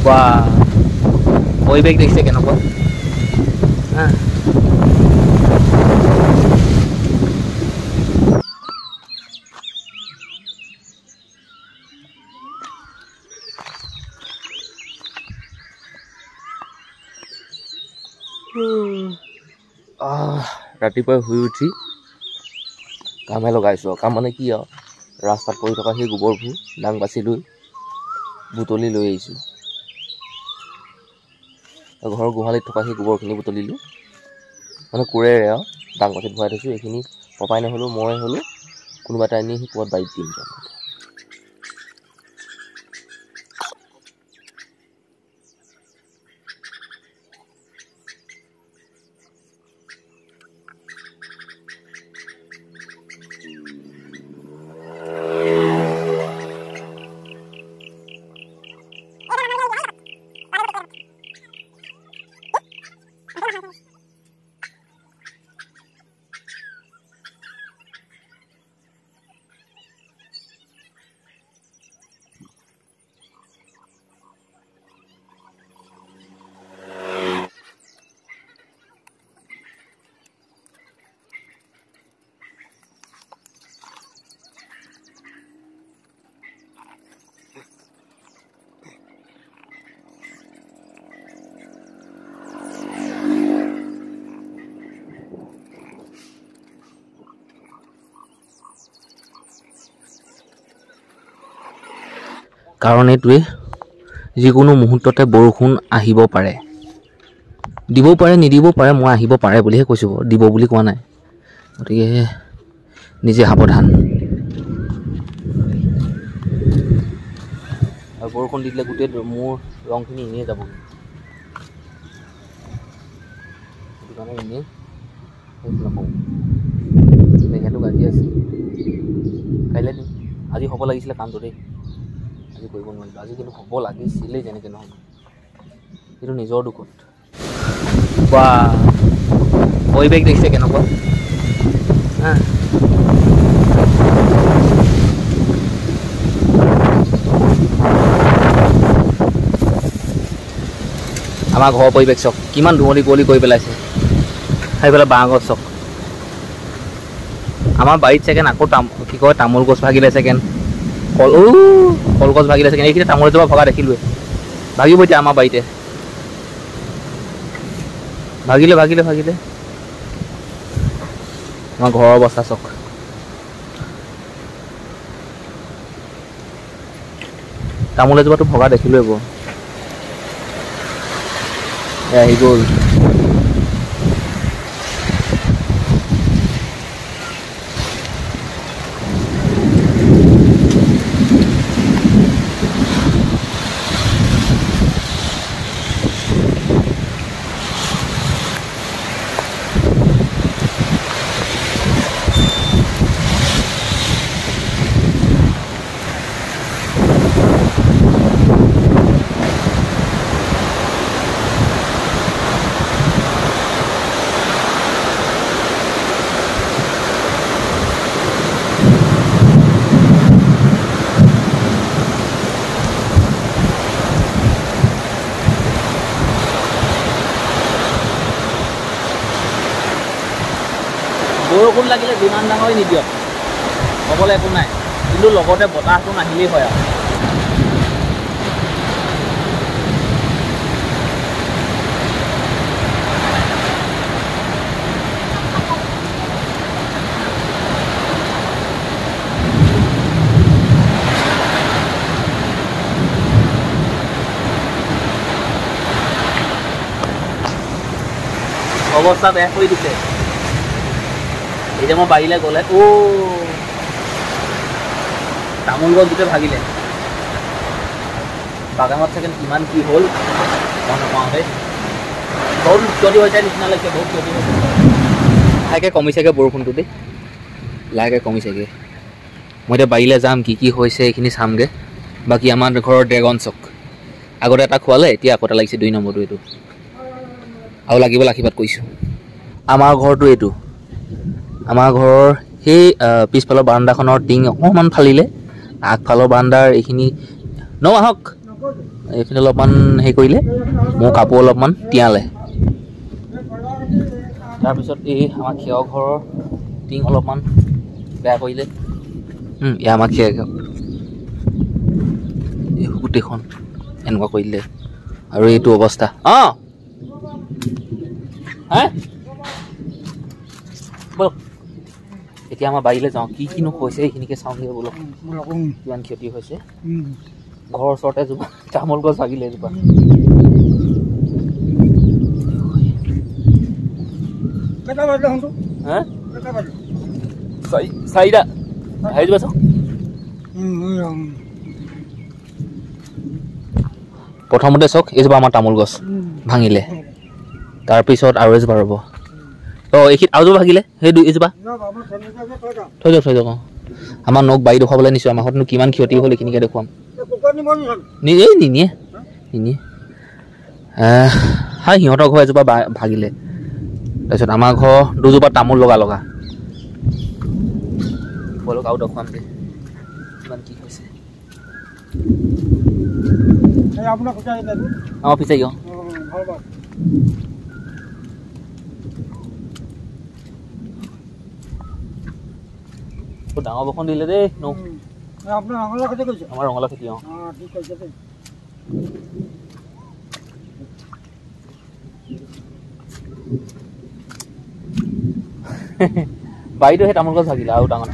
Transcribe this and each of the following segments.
বা পৰিৱেশ দেখিছে কেনেকুৱা হা ৰাতিপুৱাই শুই উঠি কামে লগাইছোঁ কাম মানে কি আৰু ৰাস্তাত পৰি থকা সেই গোবৰবোৰ ডাং বাচি লৈ বুটলি লৈ আহিছোঁ ঘৰৰ গোহালিত থকা সেই গোবৰখিনি বুটলিলোঁ মানে কোৰেৰে আৰু ডাং বাচিত ভৰাই থৈছোঁ এইখিনি পপাই নহ'লেও মই হ'লেও কোনোবা এটা আনি সেই ক'ৰবাত বাৰীত দিম কাৰণ এইটোৱে যিকোনো মুহূৰ্ততে বৰষুণ আহিব পাৰে দিবও পাৰে নিদিবও পাৰে মই আহিব পাৰে বুলিহে কৈছোঁ দিব বুলি কোৱা নাই গতিকে নিজে সাৱধান আৰু বৰষুণ দি দিলে গোটেই মোৰ ৰংখিনি এনেই যাব সেইটো কাৰণে এনেই নকওঁ মেঘাটো গাজি আছে কাইলৈ দিম আজি হ'ব লাগিছিলে কামটো দেই আজি কৰিব নোৱাৰিলোঁ আজি কিন্তু হ'ব লাগিছিলেই যেনেকৈ নহ'ব কিন্তু নিজৰ দুখত বা পৰিৱেশ দেখিছে কেনেকুৱা হা আমাৰ ঘৰৰ পৰিৱেশ চাওক কিমান ধুঁৱলি কুঁৱলি কৰি পেলাইছে সেইফালে বাঁহ গছ চাওক আমাৰ বাৰীত চেকেন আকৌ কি কয় তামোল গছ ভাগিলে চেকেন কলগছ ভাগিলে চেকেন এইখিনি তামোল এজোপা ভগা দেখিলোৱে ভাগিব এতিয়া আমাৰ বাৰীতে ভাগিলে আমাৰ ঘৰৰ অৱস্থা চাওক তামোল এজোপাটো ভগা দেখিলোৱে বৰ আহি গ'ল বৰষুণ লাগিলে যিমান ডাঙৰ নিদিয়ক হ'বলৈ একো নাই কিন্তু লগতে বতাহটো নাহিলেই হয় আৰু অৱস্থা বেয়া কৰি দিছে এতিয়া মই বাৰীলৈ গ'লে তামোল গছ গোটেই ভাগিলে বাগানত চাগে কিমান কি হ'ল গম নাপাওঁ দেই বহুত ক্ষতি হৈ যায় নিচিনা লাগিছে বহুত ক্ষতি হৈছে লাহেকৈ কমিছেগৈ বৰষুণটো দেই লাহেকৈ কমিছেগৈ মই এতিয়া বাৰীলৈ যাম কি হৈছে এইখিনি চামগৈ বাকী আমাৰ ঘৰৰ ড্ৰেগন চক আগতে এটা খোৱালে এতিয়া আকৌ এটা লাগিছে 2 নম্বৰটো এইটো আৰু লাগিব আশীৰ্বাদ কৰিছোঁ আমাৰ ঘৰটো এইটো আমাৰ ঘৰৰ সেই পিছফালৰ বাৰান্দাখনৰ টিং অকণমান ফালিলে আগফালৰ বাৰান্দাৰ এইখিনি আহক এইখিনি অলপমান হেৰি কৰিলে মোৰ কাপোৰ অলপমান তিয়ালে তাৰপিছত এই আমাৰ খেৰ ঘৰৰ টিং অলপমান বেয়া কৰিলে এয়া আমাৰ খেৰ ঘৰ এই গোটেইখন এনেকুৱা কৰি দিলে আৰু এইটো অৱস্থা বলক এতিয়া আমাৰ বাৰীলৈ যাওঁ কি কিনো হৈছে এইখিনিকে চাওঁগৈ বোলক কিমান ক্ষতি হৈছে ঘৰৰ ওচৰতে এজোপা তামোল গছ ভাগিলে এজোপা চাৰিটা হেৰি দিবা চাওক প্ৰথমতে চাওক এইজোপা আমাৰ তামোল গছ ভাঙিলে তাৰপিছত আৰু এজোপা ৰ'ব এইখিনি আৰু এজোপা ভাগিলে সেই এইজোপা থৈ যাওক আমাৰ নখ বাৰী দেখুৱাবলৈ নিছোঁ আমাৰ ঘৰতনো কিমান ক্ষতি হ'ল এইখিনিকে দেখুৱাম এই নিনিয়ে সিহঁতৰ ঘৰ এজোপা ভাগিলে তাৰপিছত আমাৰ ঘৰ দুজোপা তামোল লগা বলক আৰু দেখুৱাম দে কিমান কি হৈছে ফিচাই ডাঙৰ বৰষুণ দিলে দেই আমাৰ ৰঙালাও খেতি বাৰীতো সেই তামোল গছ ভাগিলে আৰু ডাঙৰ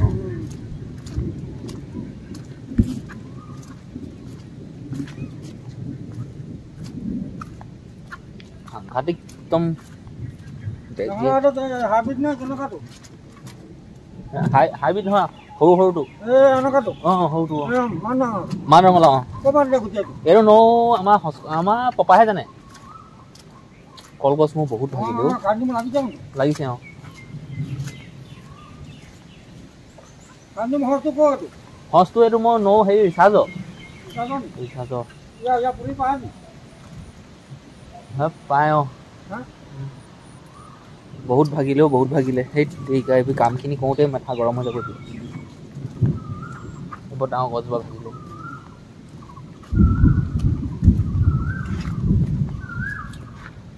সাংঘাতিক একদম হাইব্ৰিড নহয় সৰুটো সৰুটো মান ৰঙালাও এইটো আমাৰ পপাহে জানে কলগছ মোৰ বহুত ভাগিলে লাগিছে সঁচটো এইটো মই হেৰি ৰিচাৰ্জৰ পায় বহুত ভাগিলে সেই কামখিনি কৰোঁতে মাথা গৰম হৈ যাব বৰ ডাঙৰ গছজোপা ভাগিলে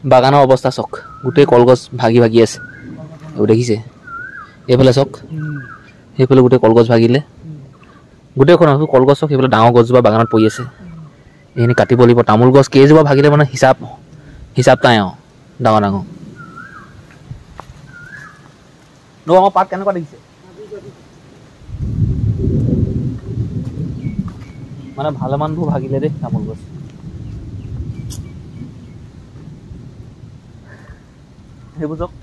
বাগানৰ অৱস্থা চাওক গোটেই কলগছ ভাগি আছে এইবোৰ দেখিছে এইফালে চাওক সেইফালে গোটেই কলগছ ভাগিলে গোটেইখন কলগছ চাওক সেইফালে ডাঙৰ গছজোপা বাগানত পৰি আছে এইখিনি কাটিব লাগিব তামোল গছ কেইজোপা ভাগিলে মানে হিচাপ নাই ডাঙৰ আমাৰ পাত কেনেকুৱা দেখিছে মানে ভালেমানবোৰ ভাগিলে দেই তামোল গছ সেইবোৰ চাওক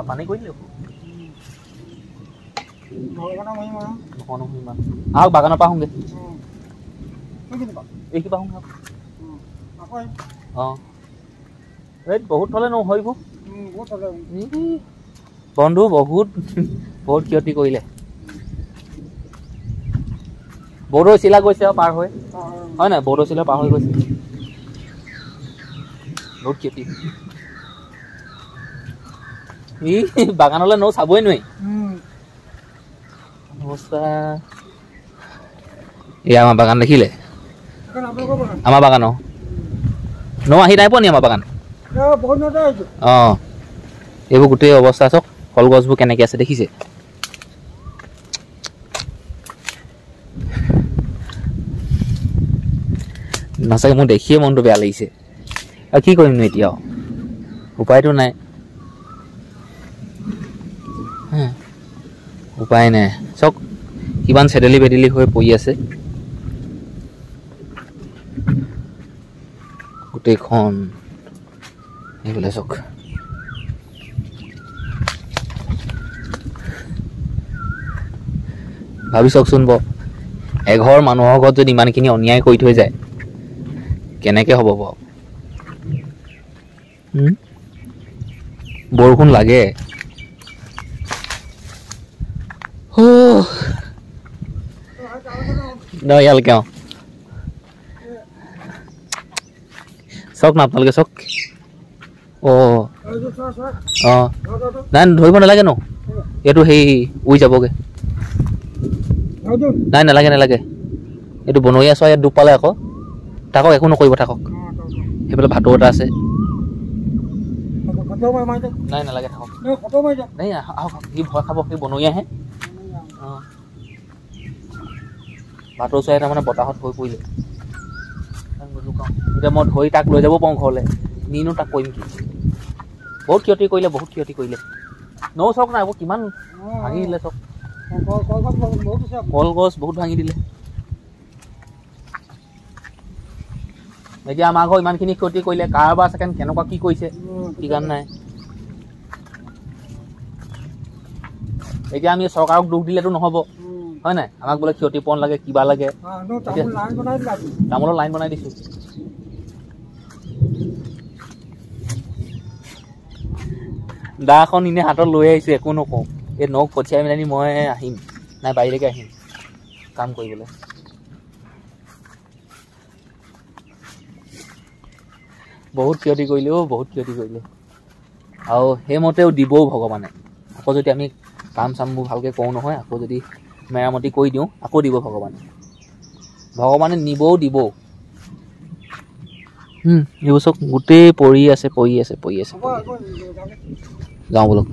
পানী কৰি দিলে আহক বাগানৰ পৰা আহোঁগৈ এইকিবা আহোঁ বহুত থ'লে নহয়ব বন্ধু বহুত ক্ষতি কৰিলে বৰদৈচিলা গৈছে পাৰ হৈ হয় নাই বৰদৈচিলা পাৰ হৈ গৈছে বহুত ক্ষতি বাগানলৈ চাবই নোৱাৰি অৱস্থা এয়া আমাৰ বাগান দেখিলে আমাৰ বাগান আহি নাই পোৱা নি আমাৰ বাগান এইবোৰ গোটেই অৱস্থা চাওক কলগছবোৰ কেনেকৈ আছে দেখিছে নাচাকে মোৰ দেখিয়ে মনটো বেয়া লাগিছে আৰু কি কৰিমনো এতিয়া উপায়টো নাই উপায় নাই চাওক কিমান চেদেলি বেদেলি হৈ পৰি আছে গোটেইখন এইফালে চাওক ভাবি চাওকচোন এঘৰ মানুহৰ ঘৰত যদি ইমানখিনি অন্যায় কৰি থৈ যায় কেনেকৈ হ'ব বাৰু বৰষুণ লাগে ইয়ালৈকে চাওক না আপোনালোকে চাওক অঁ অঁ নাই ধৰিব নালাগে ন এইটো সেই উৰি যাবগৈ নাই নালাগে নালাগে এইটো বনৰীয়া চৰাই ইয়াত ডুব পালে আকৌ থাকক একো নকৰিব থাকক সেইফালে ভাটৌ এটা আছে নাই নালাগে থাকক নাই আহক সি ভয় খাব সি বনৰীয়াহে অঁ ভাটৌ চৰাই তাৰমানে বতাহত হৈ পৰিলে এতিয়া মই ধৰি তাক লৈ যাব পাৰোঁ ঘৰলৈ নিনো তাক কৰিম কি বহুত ক্ষতি কৰিলে নৌ চাওক নাই আকৌ কিমান ভাঙি দিলে চাওক কলগছ বহুত ভাঙি দিলে এতিয়া আমাৰ ঘৰ ইমানখিনি ক্ষতি কৰিলে কাৰোবাৰ ছেকেণ্ড কেনেকুৱা কি কৰিছে ঠিকান নাই এতিয়া আমি চৰকাৰক দুখ দিলেতো নহ'ব হয় নাই আমাক বোলে ক্ষতিপূৰণ লাগে কিবা লাগে তামোলৰ লাইন বনাই দিছোঁ দাখন এনেই হাতত লৈ আহিছোঁ একো নকওঁ এই নখ পঠিয়াই মেলি মই আহিম নাই বাৰীলৈকে আহিম কাম কৰিবলৈ বহুত ক্ষতি কৰিলে বহুত ক্ষতি কৰিলে আৰু সেইমতেও দিবও ভগৱানে আকৌ যদি আমি কাম চামবোৰ ভালকৈ কৰোঁ নহয় আকৌ যদি মেৰামতি কৰি দিওঁ আকৌ দিব ভগৱানে নিবও দিবও এইবোৰ চব গোটেই পৰি আছে যাওঁ বোলক